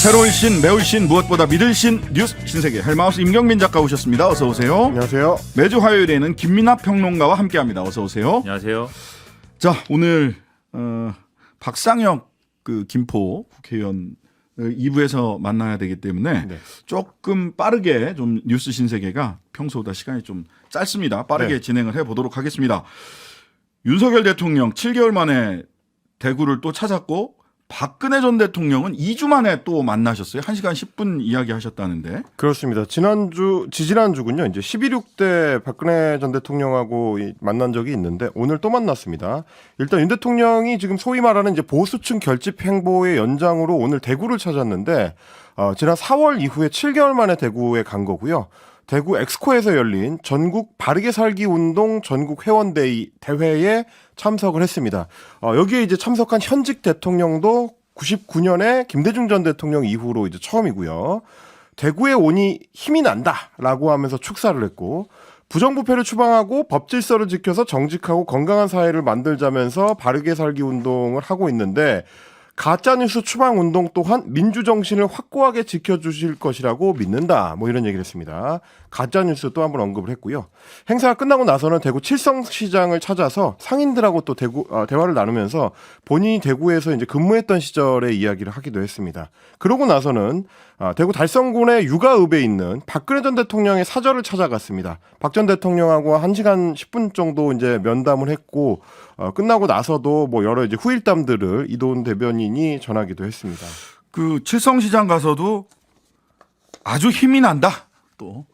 새로울 신, 매울 신, 무엇보다 믿을 신, 뉴스 신세계 헬마우스 임경민 작가 오셨습니다. 어서 오세요. 안녕하세요. 매주 화요일에는 김민하 평론가와 함께합니다. 어서 오세요. 안녕하세요. 자, 오늘 박상혁 그 김포 국회의원 2부에서 만나야 되기 때문에 네. 조금 빠르게 좀 뉴스 신세계가 평소보다 시간이 좀 짧습니다. 빠르게 네. 진행을 해보도록 하겠습니다. 윤석열 대통령 7개월 만에 대구를 또 찾았고 박근혜 전 대통령은 2주 만에 또 만나셨어요. 1시간 10분 이야기하셨다는데. 그렇습니다. 지지난주군요. 이제 11.6대 박근혜 전 대통령하고 만난 적이 있는데 오늘 또 만났습니다. 일단 윤 대통령이 지금 소위 말하는 이제 보수층 결집 행보의 연장으로 오늘 대구를 찾았는데 지난 4월 이후에 7개월 만에 대구에 간 거고요. 대구 엑스코에서 열린 전국 바르게 살기 운동 전국 회원데이 대회에 참석을 했습니다. 여기에 이제 참석한 현직 대통령도 99년에 김대중 전 대통령 이후로 이제 처음이고요. 대구에 오니 힘이 난다라고 하면서 축사를 했고 부정부패를 추방하고 법 질서를 지켜서 정직하고 건강한 사회를 만들자면서 바르게 살기 운동을 하고 있는데 가짜뉴스 추방 운동 또한 민주정신을 확고하게 지켜주실 것이라고 믿는다. 뭐 이런 얘기를 했습니다. 가짜뉴스 또 한번 언급을 했고요. 행사가 끝나고 나서는 대구 칠성시장을 찾아서 상인들하고 또 대화를 나누면서 본인이 대구에서 이제 근무했던 시절의 이야기를 하기도 했습니다. 그러고 나서는 대구 달성군의 육아읍에 있는 박근혜 전 대통령의 사저를 찾아갔습니다. 박 전 대통령하고 1시간 10분 정도 이제 면담을 했고 끝나고 나서도 뭐 여러 이제 후일담들을 이도훈 대변인이 전하기도 했습니다. 그 칠성시장 가서도 아주 힘이 난다. 또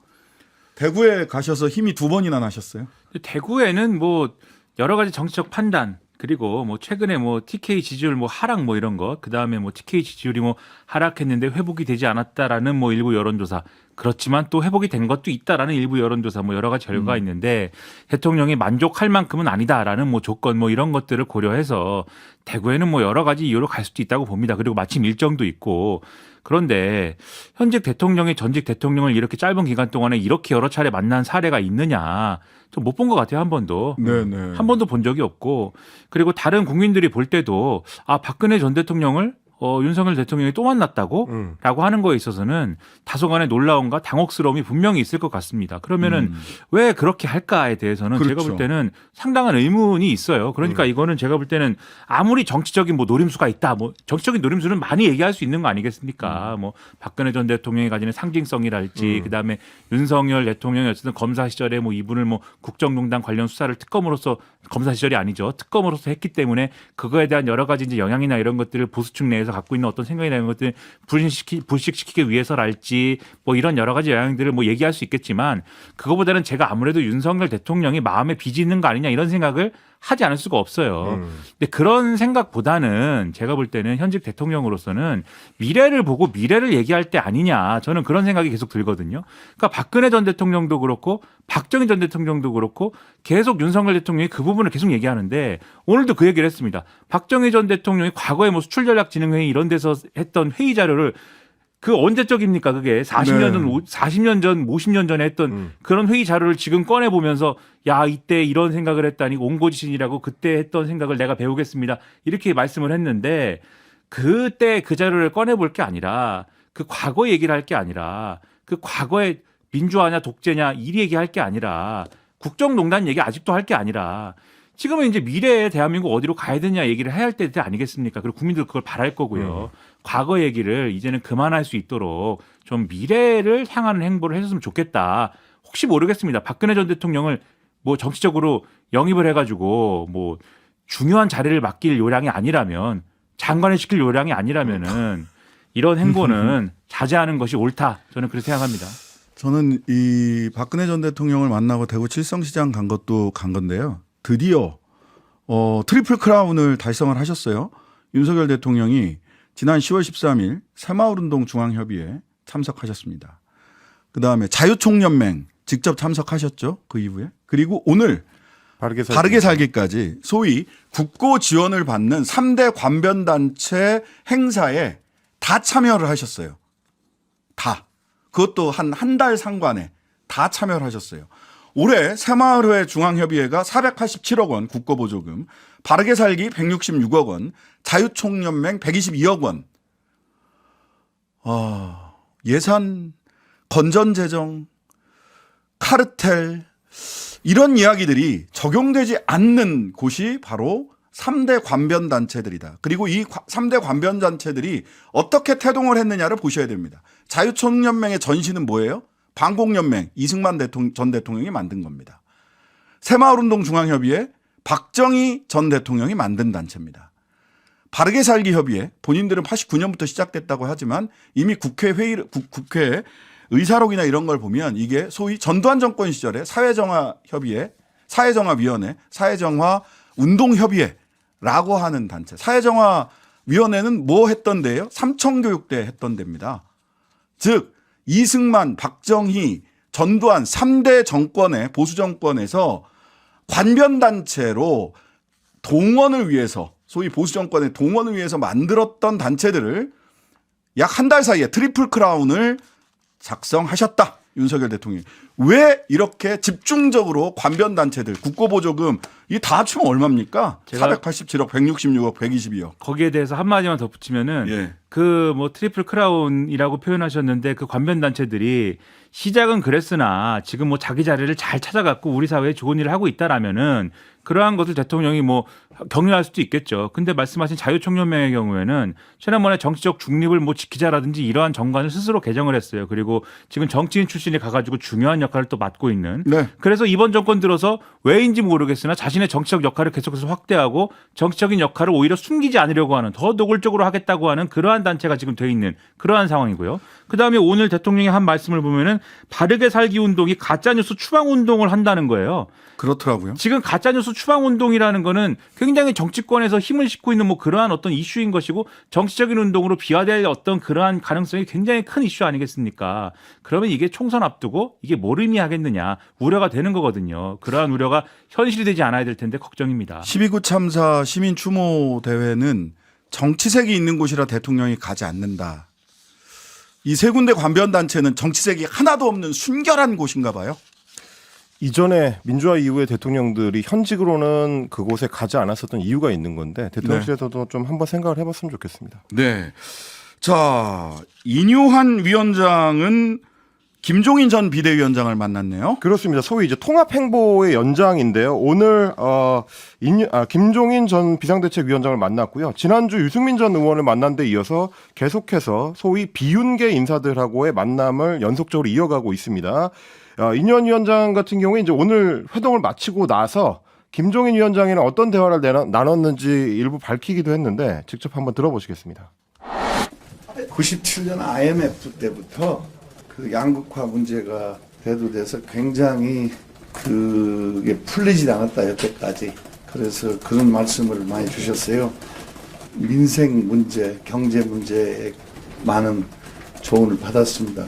대구에 가셔서 힘이 2번이나 나셨어요. 대구에는 뭐 여러 가지 정치적 판단 그리고 뭐 최근에 뭐 TK 지지율 뭐 하락 뭐 이런 거 그다음에 뭐 TK 지지율이 뭐 하락했는데 회복이 되지 않았다라는 뭐 일부 여론조사 그렇지만 또 회복이 된 것도 있다라는 일부 여론조사 뭐 여러 가지 결과가 있는데 대통령이 만족할 만큼은 아니다라는 뭐 조건 뭐 이런 것들을 고려해서 대구에는 뭐 여러 가지 이유로 갈 수도 있다고 봅니다. 그리고 마침 일정도 있고 그런데 현직 대통령이 전직 대통령을 이렇게 짧은 기간 동안에 이렇게 여러 차례 만난 사례가 있느냐 좀 못 본 것 같아요. 한 번도. 네네. 한 번도 본 적이 없고 그리고 다른 국민들이 볼 때도 박근혜 전 대통령을 윤석열 대통령이 또 만났다고? 라고 하는 거에 있어서는 다소간의 놀라움과 당혹스러움이 분명히 있을 것 같습니다. 그러면은 왜 그렇게 할까에 대해서는 그렇죠. 제가 볼 때는 상당한 의문이 있어요. 그러니까 이거는 제가 볼 때는 아무리 정치적인 뭐 노림수가 있다, 뭐 정치적인 노림수는 많이 얘기할 수 있는 거 아니겠습니까? 뭐 박근혜 전 대통령이 가지는 상징성이랄지, 그 다음에 윤석열 대통령이 어쨌든 검사 시절에 뭐 이분을 뭐 국정농단 관련 수사를 특검으로서 검사 시절이 아니죠. 특검으로서 했기 때문에 그거에 대한 여러 가지 이제 영향이나 이런 것들을 보수층 내에서 갖고 있는 어떤 생각이나 이런 것들 불식시키기 위해서랄지 뭐 이런 여러 가지 영향들을 뭐 얘기할 수 있겠지만 그거보다는 제가 아무래도 윤석열 대통령이 마음에 빚이 있는 거 아니냐 이런 생각을 하지 않을 수가 없어요. 근데 그런 생각보다는 제가 볼 때는 현직 대통령으로서는 미래를 보고 미래를 얘기할 때 아니냐 저는 그런 생각이 계속 들거든요. 그러니까 박근혜 전 대통령도 그렇고 박정희 전 대통령도 그렇고 계속 윤석열 대통령이 그 부분을 계속 얘기하는데 오늘도 그 얘기를 했습니다. 박정희 전 대통령이 과거에 뭐 수출전략진흥회의 이런 데서 했던 회의 자료를 그 언제적입니까? 그게 40년 전, 40년 전, 50년 전에 했던 그런 회의 자료를 지금 꺼내 보면서 야 이때 이런 생각을 했다니 옹고지신이라고 그때 했던 생각을 내가 배우겠습니다. 이렇게 말씀을 했는데 그때 그 자료를 꺼내 볼 게 아니라 그 과거 얘기를 할 게 아니라 그 과거에 민주화냐 독재냐 이 얘기할 게 아니라 국정농단 얘기 아직도 할 게 아니라 지금은 이제 미래에 대한민국 어디로 가야 되냐 얘기를 해야 할 때 아니겠습니까? 그리고 국민들 그걸 바랄 거고요. 과거 얘기를 이제는 그만할 수 있도록 좀 미래를 향하는 행보를 해줬으면 좋겠다. 혹시 모르겠습니다. 박근혜 전 대통령을 뭐 정치적으로 영입을 해가지고 뭐 중요한 자리를 맡길 요량이 아니라면 장관을 시킬 요량이 아니라면은 이런 행보는 자제하는 것이 옳다. 저는 그렇게 생각합니다. 저는 이 박근혜 전 대통령을 만나고 대구 칠성시장 간 것도 간 건데요. 드디어 트리플 크라운을 달성을 하셨어요. 윤석열 대통령이 지난 10월 13일 새마을운동 중앙협의회 참석하셨습니다. 그다음에 자유총연맹 직접 참석하셨죠. 그 이후에. 그리고 오늘 바르게 살기까지 소위 국고 지원을 받는 3대 관변단체 행사에 다 참여를 하셨어요. 다. 그것도 한 달 상관에 다 참여를 하셨어요. 올해 새마을회 중앙협의회가 487억 원 국고보조금, 바르게 살기 166억 원, 자유총연맹 122억 원. 예산, 건전재정, 카르텔 이런 이야기들이 적용되지 않는 곳이 바로 3대 관변단체들이다. 그리고 이 3대 관변단체들이 어떻게 태동을 했느냐를 보셔야 됩니다. 자유총연맹의 전신은 뭐예요? 반공연맹 이승만 전 대통령이 만든 겁니다. 새마을운동 중앙협의회 박정희 전 대통령이 만든 단체입니다. 바르게 살기 협의회 본인들은 89년부터 시작됐다고 하지만 이미 국회 의사록이나 이런 걸 보면 이게 소위 전두환 정권 시절에 사회정화협의회, 사회정화위원회, 사회정화운동협의회라고 하는 단체. 사회정화위원회는 뭐 했던 데예요? 삼청교육대 했던 데입니다. 즉 이승만, 박정희, 전두환 3대 정권의 보수 정권에서 관변단체로 동원을 위해서 소위 보수 정권의 동원을 위해서 만들었던 단체들을 약 한 달 사이에 트리플 크라운을 작성하셨다. 윤석열 대통령이. 왜 이렇게 집중적으로 관변단체들 국고보조금 이 다 합치면 얼마입니까? 487억, 166억, 122억. 거기에 대해서 한마디만 덧붙이면은 예. 그 뭐 트리플 크라운이라고 표현하셨는데 그 관변 단체들이 시작은 그랬으나 지금 뭐 자기 자리를 잘 찾아갖고 우리 사회에 좋은 일을 하고 있다라면은 그러한 것을 대통령이 뭐 격려할 수도 있겠죠. 근데 말씀하신 자유총연맹의 경우에는 지난번에 정치적 중립을 뭐 지키자라든지 이러한 정관을 스스로 개정을 했어요. 그리고 지금 정치인 출신이 가가지고 중요한 역할을 또 맡고 있는. 네. 그래서 이번 정권 들어서 왜인지 모르겠으나 자신의 정치적 역할을 계속해서 확대하고 정치적인 역할을 오히려 숨기지 않으려고 하는 더 노골적으로 하겠다고 하는 그러한 단체가 지금 돼 있는 그러한 상황이고요. 그다음에 오늘 대통령이 한 말씀을 보면은 바르게 살기 운동이 가짜뉴스 추방 운동을 한다는 거예요. 그렇더라고요. 지금 가짜뉴스 추방 운동이라는 거는 굉장히 정치권에서 힘을 싣고 있는 뭐 그러한 어떤 이슈인 것이고 정치적인 운동으로 비화될 어떤 그러한 가능성이 굉장히 큰 이슈 아니겠습니까? 그러면 이게 총선 앞두고 이게 뭘 의미하겠느냐 우려가 되는 거거든요. 그러한 우려가 현실이 되지 않아야 될 텐데 걱정입니다. 12구 참사 시민 추모 대회는 정치색이 있는 곳이라 대통령이 가지 않는다. 이 세 군데 관변단체는 정치색이 하나도 없는 순결한 곳인가 봐요. 이전에 민주화 이후에 대통령들이 현직으로는 그곳에 가지 않았었던 이유가 있는 건데 대통령실에서도 좀 한번 생각을 해봤으면 좋겠습니다. 네. 자, 이뉴한 위원장은 김종인 전 비대위원장을 만났네요. 그렇습니다. 소위 이제 통합행보의 연장인데요. 오늘 김종인 전 비상대책위원장을 만났고요. 지난주 유승민 전 의원을 만난 데 이어서 계속해서 소위 비윤계 인사들하고의 만남을 연속적으로 이어가고 있습니다. 이뉴한 위원장 같은 경우에 이제 오늘 회동을 마치고 나서 김종인 위원장이랑 어떤 대화를 나눴는지 일부 밝히기도 했는데 직접 한번 들어보시겠습니다. 97년 IMF 때부터 그 양극화 문제가 대두돼서 굉장히 그게 풀리지 않았다 여태까지. 그래서 그런 말씀을 많이 주셨어요. 민생 문제, 경제 문제에 많은 조언을 받았습니다.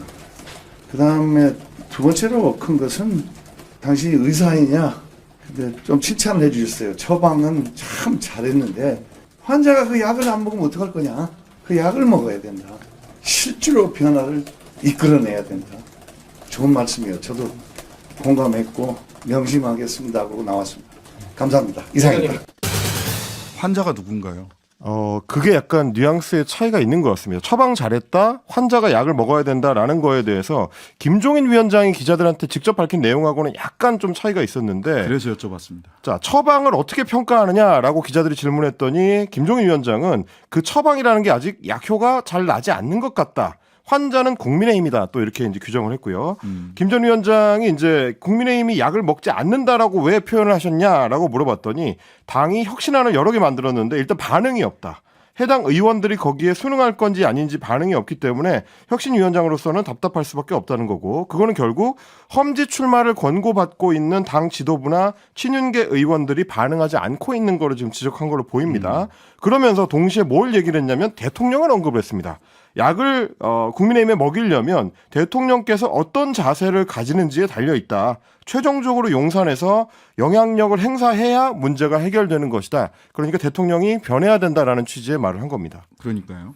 그 다음에 두 번째로 큰 것은 당신이 의사이냐? 근데 좀 칭찬을 해주셨어요. 처방은 참 잘했는데 환자가 그 약을 안 먹으면 어떡할 거냐? 그 약을 먹어야 된다. 실제로 변화를 이끌어내야 된다. 좋은 말씀이에요. 저도 공감했고 명심하겠습니다 하고 나왔습니다. 감사합니다. 이상입니다. 환자가 누군가요? 그게 약간 뉘앙스의 차이가 있는 것 같습니다. 처방 잘했다, 환자가 약을 먹어야 된다라는 거에 대해서 김종인 위원장이 기자들한테 직접 밝힌 내용하고는 약간 좀 차이가 있었는데 그래서 여쭤봤습니다. 자, 처방을 어떻게 평가하느냐라고 기자들이 질문했더니 김종인 위원장은 그 처방이라는 게 아직 약효가 잘 나지 않는 것 같다. 환자는 국민의힘이다. 또 이렇게 이제 규정을 했고요. 김 전 위원장이 이제 국민의힘이 약을 먹지 않는다라고 왜 표현을 하셨냐라고 물어봤더니 당이 혁신안을 여러 개 만들었는데 일단 반응이 없다. 해당 의원들이 거기에 순응할 건지 아닌지 반응이 없기 때문에 혁신위원장으로서는 답답할 수밖에 없다는 거고, 그거는 결국 험지 출마를 권고받고 있는 당 지도부나 친윤계 의원들이 반응하지 않고 있는 거를 지금 지적한 걸로 보입니다. 그러면서 동시에 뭘 얘기를 했냐면 대통령을 언급을 했습니다. 약을 국민의힘에 먹이려면 대통령께서 어떤 자세를 가지는지에 달려있다. 최종적으로 용산에서 영향력을 행사해야 문제가 해결되는 것이다. 그러니까 대통령이 변해야 된다라는 취지의 말을 한 겁니다. 그러니까요.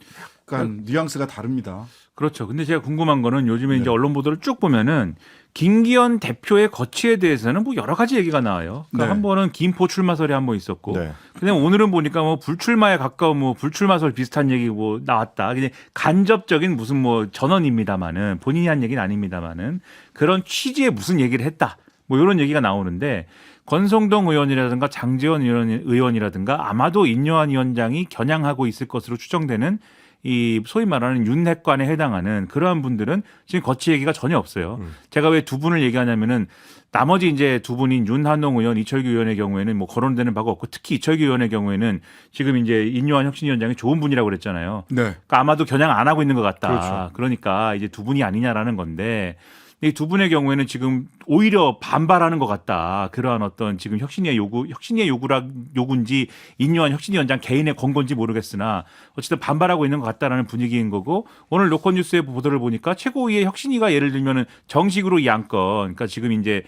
약간 뉘앙스가 다릅니다. 그렇죠. 근데 제가 궁금한 거는 요즘에 이제 언론 보도를 쭉 보면은 김기현 대표의 거취에 대해서는 뭐 여러 가지 얘기가 나와요. 그러니까 네. 한 번은 김포 출마설이 한 번 있었고, 네. 근데 오늘은 보니까 뭐 불출마에 가까운 뭐 불출마설 비슷한 얘기 뭐 나왔다. 그냥 간접적인 무슨 뭐 전언입니다만은 본인이 한 얘기는 아닙니다만은 그런 취지의 무슨 얘기를 했다. 뭐 이런 얘기가 나오는데 권성동 의원이라든가 장제원 의원이라든가 아마도 인요한 위원장이 겨냥하고 있을 것으로 추정되는 이 소위 말하는 윤핵관에 해당하는 그러한 분들은 지금 거치 얘기가 전혀 없어요. 제가 왜 두 분을 얘기하냐면은 나머지 이제 두 분인 윤한홍 의원, 이철규 의원의 경우에는 뭐 거론되는 바가 없고 특히 이철규 의원의 경우에는 지금 이제 인요한 혁신위원장이 좋은 분이라고 그랬잖아요. 네. 그러니까 아마도 겨냥 안 하고 있는 것 같다. 그렇죠. 그러니까 이제 두 분이 아니냐라는 건데 이 두 분의 경우에는 지금 오히려 반발하는 것 같다. 그러한 어떤 지금 혁신의 요구인지 인요한 혁신위원장 개인의 권고인지 모르겠으나 어쨌든 반발하고 있는 것 같다라는 분위기인 거고 오늘 로컬뉴스의 보도를 보니까 최고위의 혁신위가 예를 들면은 정식으로 이 안건 그러니까 지금 이제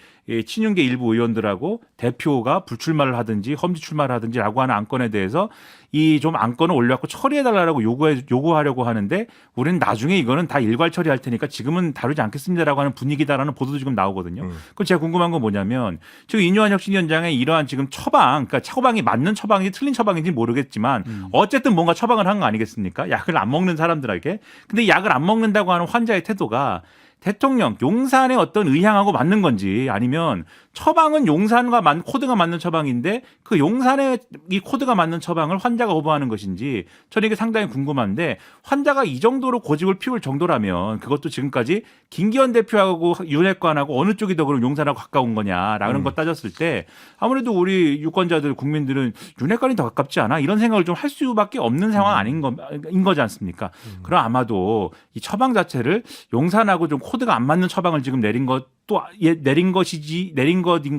친윤계 일부 의원들하고 대표가 불출마를 하든지 험지 출마를 하든지라고 하는 안건에 대해서 이 좀 안건을 올려갖고 처리해달라고 요구하려고 하는데 우리는 나중에 이거는 다 일괄 처리할 테니까 지금은 다루지 않겠습니다라고 하는 분위기다라는 보도도 지금 나오거든요. 그럼 제가 궁금한 건 뭐냐면 지금 인요한 혁신위원장의 이러한 지금 처방, 그러니까 처방이 맞는 처방인지 틀린 처방인지 모르겠지만 어쨌든 뭔가 처방을 한 거 아니겠습니까? 약을 안 먹는 사람들에게. 근데 약을 안 먹는다고 하는 환자의 태도가 대통령 용산의 어떤 의향하고 맞는 건지 아니면 처방은 용산과 코드가 맞는 처방인데 그 용산의 이 코드가 맞는 처방을 환자가 오버하는 것인지 저는 이게 상당히 궁금한데 환자가 이 정도로 고집을 피울 정도라면 그것도 지금까지 김기현 대표하고 윤핵관하고 어느 쪽이 더 그럼 용산하고 가까운 거냐라는 거 따졌을 때 아무래도 우리 유권자들 국민들은 윤핵관이 더 가깝지 않아 이런 생각을 좀 할 수밖에 없는 상황 인 거지 않습니까? 그럼 아마도 이 처방 자체를 용산하고 좀 코드가 안 맞는 처방을 지금 내린 것인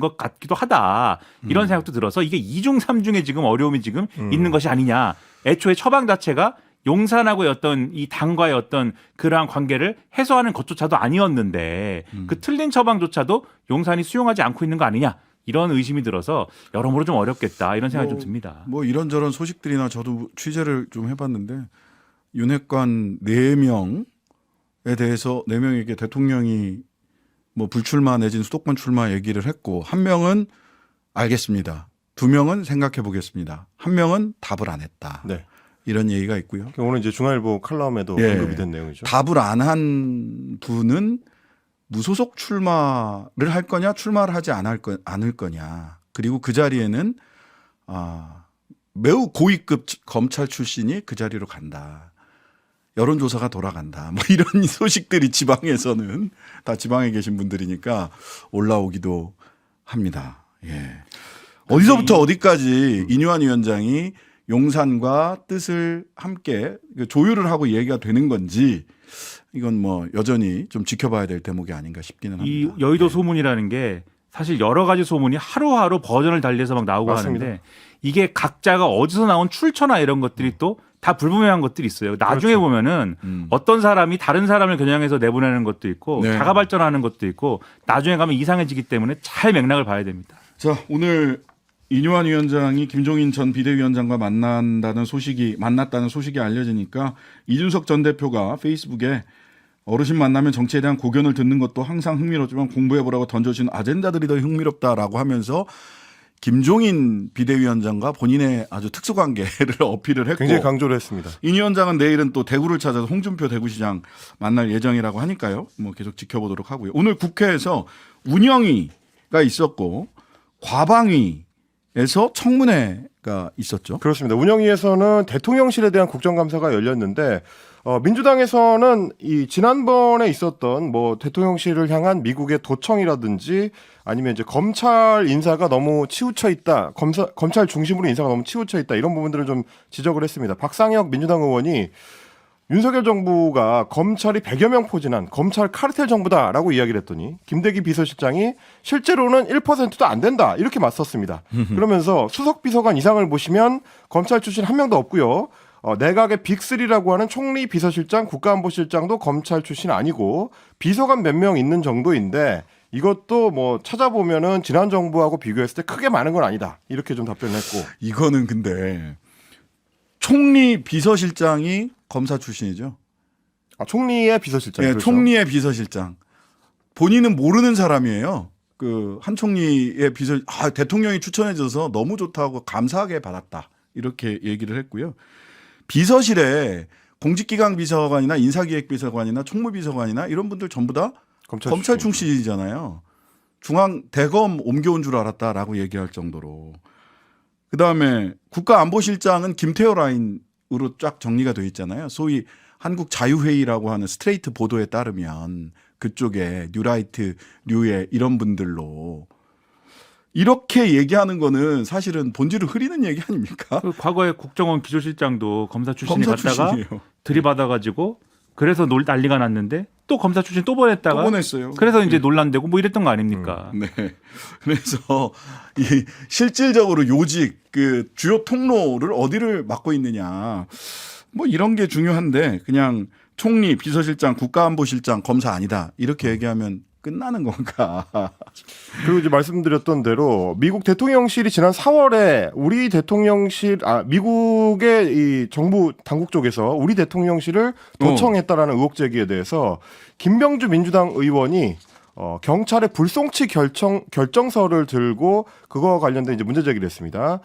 것 같기도 하다. 이런 생각도 들어서 이게 2중 3중에 지금 어려움이 지금 있는 것이 아니냐. 애초에 처방 자체가 용산하고의 어떤 이 당과의 어떤 그러한 관계를 해소하는 것조차도 아니었는데 그 틀린 처방조차도 용산이 수용하지 않고 있는 거 아니냐. 이런 의심이 들어서 여러모로 좀 어렵겠다. 이런 생각이 좀 듭니다. 뭐 이런저런 소식들이나 저도 취재를 좀 해봤는데 윤핵관 4명에 대해서 4명에게 대통령이 뭐 불출마 내진 수도권 출마 얘기를 했고 한 명은 알겠습니다. 2명은 생각해 보겠습니다. 한 명은 답을 안 했다. 네. 이런 얘기가 있고요. 오늘 이제 중앙일보 칼럼에도 예. 언급이 된 내용이죠. 답을 안 한 분은 무소속 출마를 할 거냐 출마를 하지 않을 거냐. 그리고 그 자리에는 매우 고위급 검찰 출신이 그 자리로 간다. 여론조사가 돌아간다. 뭐 이런 소식들이 지방에서는 다 지방에 계신 분들이니까 올라오기도 합니다. 예. 어디서부터 어디까지 인요한 위원장이 용산과 뜻을 함께 조율을 하고 얘기가 되는 건지 이건 뭐 여전히 좀 지켜봐야 될 대목이 아닌가 싶기는 합니다. 이 여의도 소문이라는 게 사실 여러 가지 소문이 하루하루 버전을 달리해서 막 나오고 맞습니다. 하는데 이게 각자가 어디서 나온 출처나 이런 것들이 또 다 불분명한 것들이 있어요. 나중에 그렇죠. 보면은 어떤 사람이 다른 사람을 겨냥해서 내보내는 것도 있고 네. 자가 발전하는 것도 있고 나중에 가면 이상해지기 때문에 잘 맥락을 봐야 됩니다. 자, 오늘 인요한 위원장이 김종인 전 비대위원장과 만났다는 소식이 알려지니까 이준석 전 대표가 페이스북에 어르신 만나면 정치에 대한 고견을 듣는 것도 항상 흥미롭지만 공부해보라고 던져주신 아젠다들이 더 흥미롭다라고 하면서 김종인 비대위원장과 본인의 아주 특수관계를 어필을 했고 굉장히 강조를 했습니다. 인 위원장은 내일은 또 대구를 찾아서 홍준표 대구시장 만날 예정이라고 하니까요. 뭐 계속 지켜보도록 하고요. 오늘 국회에서 운영위가 있었고 과방위에서 청문회가 있었죠. 그렇습니다. 운영위에서는 대통령실에 대한 국정감사가 열렸는데 민주당에서는 이 지난번에 있었던 뭐 대통령실을 향한 미국의 도청이라든지 아니면 이제 검찰 인사가 너무 치우쳐 있다. 검찰 중심으로 인사가 너무 치우쳐 있다. 이런 부분들을 좀 지적을 했습니다. 박상혁 민주당 의원이 윤석열 정부가 검찰이 100여 명 포진한 검찰 카르텔 정부다라고 이야기를 했더니 김대기 비서실장이 실제로는 1%도 안 된다. 이렇게 맞섰습니다. 그러면서 수석 비서관 이상을 보시면 검찰 출신 한 명도 없고요. 내각의 빅3라고 하는 총리 비서실장, 국가안보실장도 검찰 출신 아니고 비서관 몇 명 있는 정도인데 이것도 뭐 찾아보면은 지난 정부하고 비교했을 때 크게 많은 건 아니다. 이렇게 좀 답변을 했고. 이거는 근데 총리 비서실장이 검사 출신이죠. 총리의 비서실장. 네, 그렇죠. 총리의 비서실장. 본인은 모르는 사람이에요. 그 한 총리의 대통령이 추천해줘서 너무 좋다고 감사하게 받았다. 이렇게 얘기를 했고요. 비서실에 공직기강 비서관이나 인사기획비서관이나 총무비서관이나 이런 분들 전부 다 검찰 출신이잖아요. 중앙 대검 옮겨온 줄 알았다라고 얘기할 정도로. 그다음에 국가안보실장은 김태호 라인으로 쫙 정리가 돼 있잖아요. 소위 한국 자유회의라고 하는 스트레이트 보도에 따르면 그쪽에 뉴라이트, 뉴에 이런 분들로 이렇게 얘기하는 거는 사실은 본질을 흐리는 얘기 아닙니까? 그 과거에 국정원 기조실장도 검사 출신이 검사 갔다가 출신이에요. 들이받아가지고 그래서 난리가 났는데 또 검사 출신 또 보냈다가 또 보냈어요. 그래서 이제 논란되고 뭐 이랬던 거 아닙니까? 네. 그래서 이 실질적으로 요직 그 주요 통로를 어디를 맡고 있느냐 뭐 이런 게 중요한데 그냥 총리, 비서실장, 국가안보실장, 검사 아니다 이렇게 얘기하면 끝나는 건가? 그리고 이제 말씀드렸던 대로 미국 대통령실이 지난 4월에 우리 대통령실 미국의 이 정부 당국 쪽에서 우리 대통령실을 도청했다라는 의혹 제기에 대해서 김병주 민주당 의원이 경찰의 불송치 결정서를 들고 그거와 관련된 이제 문제 제기를 했습니다.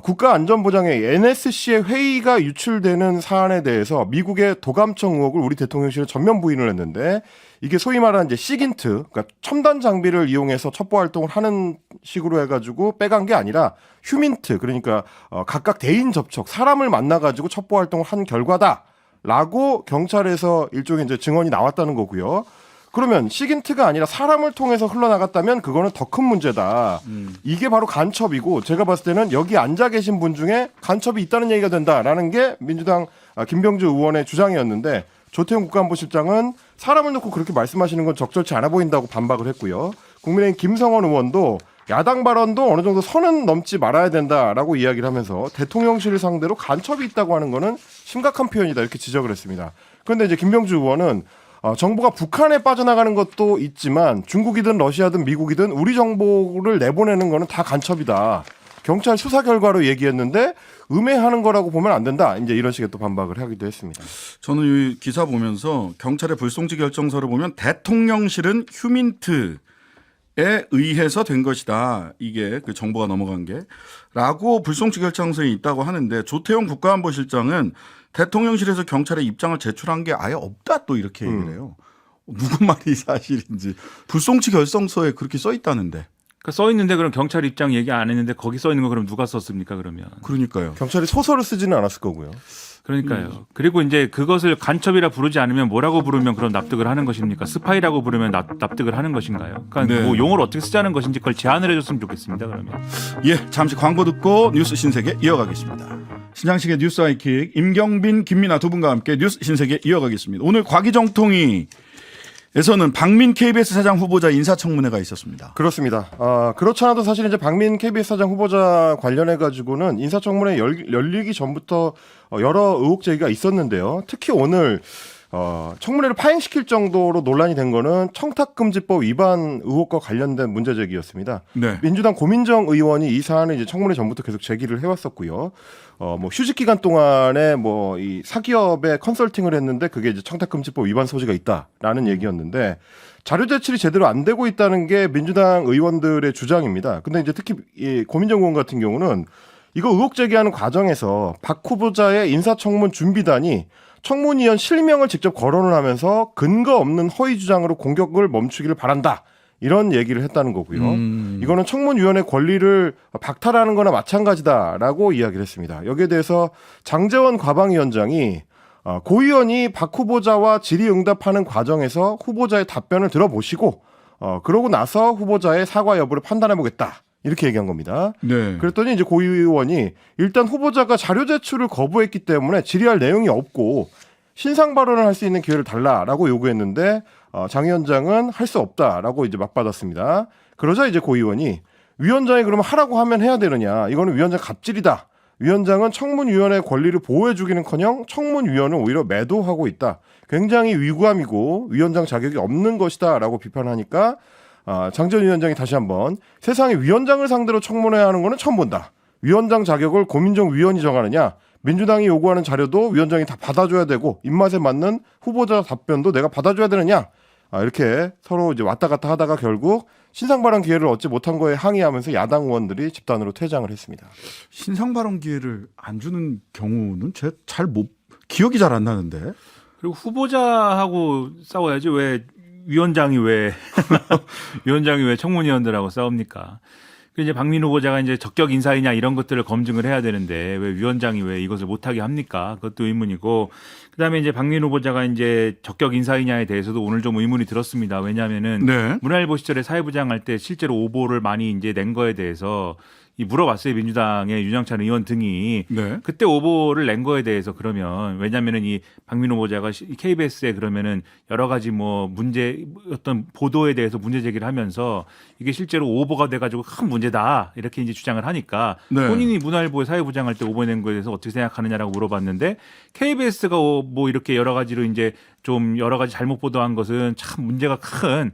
국가안전보장회 NSC의 회의가 유출되는 사안에 대해서 미국의 도감청 의혹을 우리 대통령실에 전면 부인을 했는데 이게 소위 말하는 이제 시긴트, 그러니까 첨단 장비를 이용해서 첩보 활동을 하는 식으로 해가지고 빼간 게 아니라 휴민트, 그러니까 각각 대인 접촉, 사람을 만나가지고 첩보 활동을 한 결과다라고 경찰에서 일종의 이제 증언이 나왔다는 거고요. 그러면 시긴트가 아니라 사람을 통해서 흘러나갔다면 그거는 더 큰 문제다. 이게 바로 간첩이고 제가 봤을 때는 여기 앉아 계신 분 중에 간첩이 있다는 얘기가 된다라는 게 민주당 김병주 의원의 주장이었는데 조태용 국가안보실장은 사람을 놓고 그렇게 말씀하시는 건 적절치 않아 보인다고 반박을 했고요. 국민의힘 김성원 의원도 야당 발언도 어느 정도 선은 넘지 말아야 된다라고 이야기를 하면서 대통령실을 상대로 간첩이 있다고 하는 거는 심각한 표현이다 이렇게 지적을 했습니다. 그런데 이제 김병주 의원은 정보가 북한에 빠져나가는 것도 있지만 중국이든 러시아든 미국이든 우리 정보를 내보내는 거는 다 간첩이다. 경찰 수사 결과로 얘기했는데 음해하는 거라고 보면 안 된다. 이제 이런 식의 또 반박을 하기도 했습니다. 저는 이 기사 보면서 경찰의 불송치 결정서를 보면 대통령실은 휴민트에 의해서 된 것이다. 이게 그 정보가 넘어간 게 라고 불송치 결정서에 있다고 하는데 조태용 국가안보실장은 대통령실에서 경찰에 입장을 제출한 게 아예 없다 또 이렇게 얘기를 해요. 누구 말이 사실인지. 불송치 결정서에 그렇게 써 있다는데. 그러니까 써 있는데 그럼 경찰 입장 얘기 안 했는데 거기 써 있는 거 그럼 누가 썼습니까 그러면? 그러니까요. 경찰이 소설을 쓰지는 않았을 거고요. 그러니까요. 그리고 이제 그것을 간첩이라 부르지 않으면 뭐라고 부르면 그럼 납득을 하는 것입니까? 스파이라고 부르면 납득을 하는 것인가요? 그러니까 네. 뭐 용어를 어떻게 쓰자는 것인지 그걸 제안을 해줬으면 좋겠습니다. 그러면. 예, 잠시 광고 듣고 뉴스 신세계 이어가겠습니다. 신장식의 뉴스 아이킥 임경빈, 김민아 두 분과 함께 뉴스 신세계 이어가겠습니다. 오늘 과기정통위에서는 박민 KBS 사장 후보자 인사청문회가 있었습니다. 그렇습니다. 그렇지 않아도 사실 이제 박민 KBS 사장 후보자 관련해 가지고는 인사청문회 열리기 전부터 여러 의혹 제기가 있었는데요. 특히 오늘 청문회를 파행시킬 정도로 논란이 된 거는 청탁금지법 위반 의혹과 관련된 문제 제기였습니다. 네. 민주당 고민정 의원이 이 사안을 이제 청문회 전부터 계속 제기를 해왔었고요. 뭐 휴직 기간 동안에 뭐 이 사기업에 컨설팅을 했는데 그게 이제 청탁금지법 위반 소지가 있다라는 얘기였는데 자료 제출이 제대로 안 되고 있다는 게 민주당 의원들의 주장입니다. 근데 이제 특히 이 고민정 의원 같은 경우는 이거 의혹 제기하는 과정에서 박 후보자의 인사청문 준비단이 청문위원 실명을 직접 거론을 하면서 근거 없는 허위 주장으로 공격을 멈추기를 바란다. 이런 얘기를 했다는 거고요. 이거는 청문위원회 권리를 박탈하는 거나 마찬가지다라고 이야기를 했습니다. 여기에 대해서 장제원 과방위원장이 고 의원이 박 후보자와 질의응답하는 과정에서 후보자의 답변을 들어보시고 그러고 나서 후보자의 사과 여부를 판단해보겠다. 이렇게 얘기한 겁니다. 네. 그랬더니 이제 고 의원이 일단 후보자가 자료 제출을 거부했기 때문에 질의할 내용이 없고 신상 발언을 할 수 있는 기회를 달라라고 요구했는데 장 위원장은 할 수 없다라고 이제 맞받았습니다. 그러자 이제 고 의원이 위원장이 그러면 하라고 하면 해야 되느냐? 이거는 위원장 갑질이다. 위원장은 청문위원회 권리를 보호해주기는커녕 청문위원을 오히려 매도하고 있다. 굉장히 위구함이고 위원장 자격이 없는 것이다라고 비판하니까 장제원 위원장이 다시 한번 세상에 위원장을 상대로 청문회 하는 거는 처음 본다. 위원장 자격을 고민정 위원이 정하느냐? 민주당이 요구하는 자료도 위원장이 다 받아줘야 되고 입맛에 맞는 후보자 답변도 내가 받아줘야 되느냐 이렇게 서로 이제 왔다 갔다 하다가 결국 신상 발언 기회를 얻지 못한 거에 항의하면서 야당 의원들이 집단으로 퇴장을 했습니다. 신상 발언 기회를 안 주는 경우는 제 잘 못 기억이 잘 안 나는데. 그리고 후보자하고 싸워야지 왜 위원장이 왜 청문위원들하고 싸웁니까? 그 이제 박민호 후보자가 이제 적격 인사이냐 이런 것들을 검증을 해야 되는데 왜 위원장이 왜 이것을 못하게 합니까? 그것도 의문이고 그다음에 이제 박민호 후보자가 이제 적격 인사이냐에 대해서도 오늘 좀 의문이 들었습니다. 왜냐하면은 네. 문화일보 시절에 사회부장 할 때 실제로 오보를 많이 이제 낸 거에 대해서 물어봤어요. 민주당의 윤영찬 의원 등이 네. 그때 오보를 낸 거에 대해서 그러면 왜냐면은 이 박민호 후보자가 KBS에 그러면은 여러 가지 뭐 문제 어떤 보도에 대해서 문제 제기를 하면서 이게 실제로 오보가 돼가지고 큰 문제다 이렇게 이제 주장을 하니까 네. 본인이 문화일보에 사회부장할 때 오보 낸 거에 대해서 어떻게 생각하느냐라고 물어봤는데 KBS가 뭐 이렇게 여러 가지로 이제 좀 여러 가지 잘못 보도한 것은 참 문제가 큰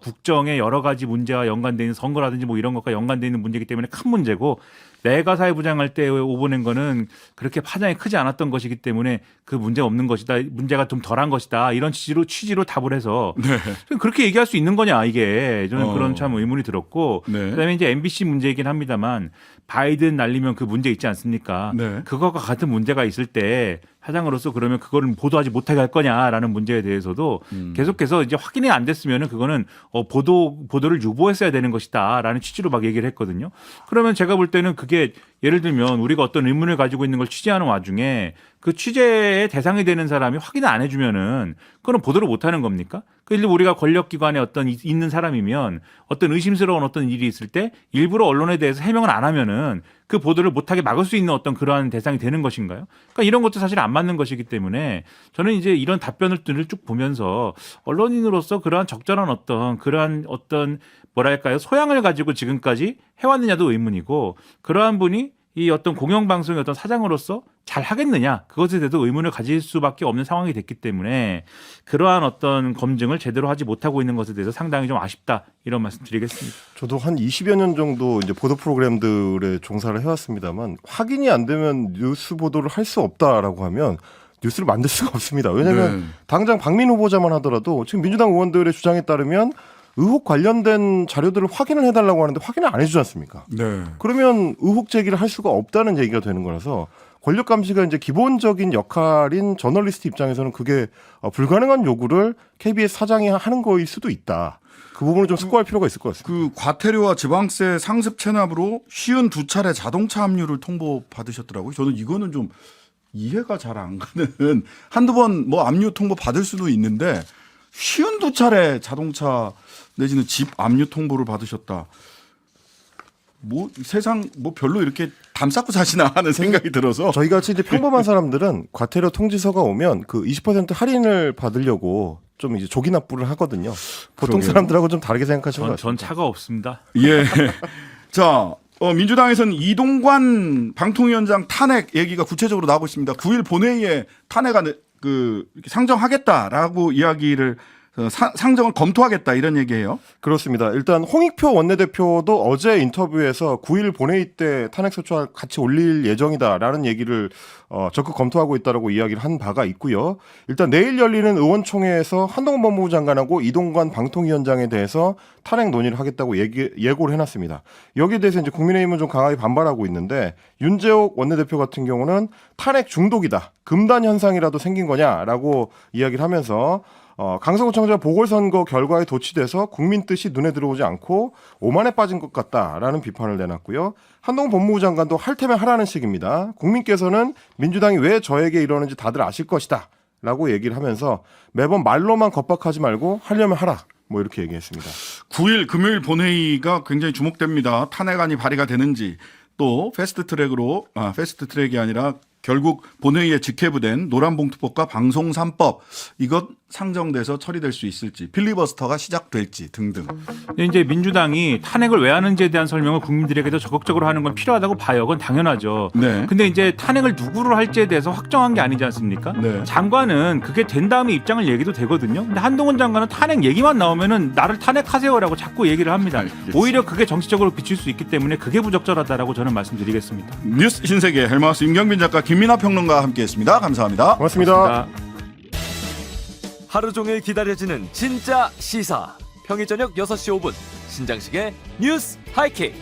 국정에 여러 가지 문제와 연관되어 있는 선거라든지 뭐 이런 것과 연관되어 있는 문제이기 때문에 큰 문제고 내가 사회부장할 때 오보낸 거는 그렇게 파장이 크지 않았던 것이기 때문에 그 문제 없는 것이다. 문제가 좀 덜한 것이다. 이런 취지로 답을 해서 네. 그렇게 얘기할 수 있는 거냐 이게 저는 그런 참 의문이 들었고 네. 그다음에 이제 MBC 문제이긴 합니다만 바이든 날리면 그 문제 있지 않습니까? 네. 그것과 같은 문제가 있을 때 사장으로서 그러면 그거를 보도하지 못하게 할 거냐라는 문제에 대해서도 계속해서 이제 확인이 안 됐으면은 그거는 보도를 유보했어야 되는 것이다라는 취지로 막 얘기를 했거든요. 그러면 제가 볼 때는 그게 예를 들면 우리가 어떤 의문을 가지고 있는 걸 취재하는 와중에 그 취재의 대상이 되는 사람이 확인을 안 해주면은 그건 보도를 못 하는 겁니까? 그래서 우리가 권력기관에 어떤 있는 사람이면 어떤 의심스러운 어떤 일이 있을 때 일부러 언론에 대해서 해명을 안 하면은 그 보도를 못하게 막을 수 있는 어떤 그러한 대상이 되는 것인가요? 그러니까 이런 것도 사실 안 맞는 것이기 때문에 저는 이제 이런 답변들을 쭉 보면서 언론인으로서 그러한 적절한 그러한 뭐랄까요 소양을 가지고 지금까지 해왔느냐도 의문이고 그러한 분이 이 어떤 공영방송의 어떤 사장으로서 잘 하겠느냐 그것에 대해서 의문을 가질 수밖에 없는 상황이 됐기 때문에 그러한 어떤 검증을 제대로 하지 못하고 있는 것에 대해서 상당히 좀 아쉽다 이런 말씀 드리겠습니다. 저도 한 20여 년 정도 이제 보도 프로그램들에 종사를 해왔습니다만 확인이 안 되면 뉴스 보도를 할 수 없다라고 하면 뉴스를 만들 수가 없습니다. 왜냐하면 네. 당장 박민 후보자만 하더라도 지금 민주당 의원들의 주장에 따르면 의혹 관련된 자료들을 확인을 해달라고 하는데 확인을 안 해주지 않습니까? 네. 그러면 의혹 제기를 할 수가 없다는 얘기가 되는 거라서 권력 감시가 이제 기본적인 역할인 저널리스트 입장에서는 그게 불가능한 요구를 KBS 사장이 하는 거일 수도 있다. 그 부분을 좀 숙고할 필요가 있을 것 같습니다. 그 과태료와 지방세 상습 체납으로 52차례 자동차 압류를 통보 받으셨더라고요. 저는 이거는 좀 이해가 잘 안 가는 한두 번 뭐 압류 통보 받을 수도 있는데 52차례 자동차 내지는 집 압류 통보를 받으셨다. 뭐 세상 뭐 별로 이렇게 담 쌓고 사시나 하는 생각이 들어서 저희 같이 이제 평범한 사람들은 과태료 통지서가 오면 그 20% 할인을 받으려고 좀 이제 조기 납부를 하거든요. 보통 그러게요. 사람들하고 좀 다르게 생각하시는 것 전 같습니다. 차가 없습니다. 예. 자, 민주당에서는 이동관 방통위원장 탄핵 얘기가 구체적으로 나오고 있습니다. 9일 본회의에 탄핵안을 이렇게 상정하겠다라고 이야기를 상정을 검토하겠다 이런 얘기예요. 그렇습니다. 일단 홍익표 원내대표도 어제 인터뷰에서 9일 본회의 때 탄핵소추안 같이 올릴 예정이다라는 얘기를 적극 검토하고 있다라고 이야기를 한 바가 있고요. 일단 내일 열리는 의원총회에서 한동훈 법무부 장관하고 이동관 방통위원장에 대해서 탄핵 논의를 하겠다고 예고를 해놨습니다. 여기에 대해서 이제 국민의힘은 좀 강하게 반발하고 있는데 윤재옥 원내대표 같은 경우는 탄핵 중독이다. 금단 현상이라도 생긴 거냐라고 이야기를 하면서 강서구청장 보궐선거 결과에 도취돼서 국민 뜻이 눈에 들어오지 않고 오만에 빠진 것 같다라는 비판을 내놨고요. 한동훈 법무부 장관도 할 테면 하라는 식입니다. 국민께서는 민주당이 왜 저에게 이러는지 다들 아실 것이다 라고 얘기를 하면서 매번 말로만 겁박하지 말고 하려면 하라 뭐 이렇게 얘기했습니다. 9일 금요일 본회의가 굉장히 주목됩니다. 탄핵안이 발의가 되는지 또 패스트트랙이 아니라 결국 본회의에 직회부된 노란봉투법과 방송 3법 이것 상정돼서 처리될 수 있을지 필리버스터가 시작될지 등등. 근데 이제 민주당이 탄핵을 왜 하는지에 대한 설명을 국민들에게도 적극적으로 하는 건 필요하다고 봐요. 그건 당연하죠. 네. 근데 이제 탄핵을 누구로 할지에 대해서 확정한 게 아니지 않습니까? 네. 장관은 그게 된 다음에 입장을 얘기도 되거든요. 근데 한동훈 장관은 탄핵 얘기만 나오면은 나를 탄핵하세요라고 자꾸 얘기를 합니다. 알겠습니다. 오히려 그게 정치적으로 비칠 수 있기 때문에 그게 부적절하다라고 저는 말씀드리겠습니다. 뉴스 신세계 헬마우스 임경빈 작가 김민하 평론가와 함께했습니다. 감사합니다. 고맙습니다. 하루 종일 기다려지는 진짜 시사. 평일 저녁 6시 5분 신장식의 뉴스 하이킥.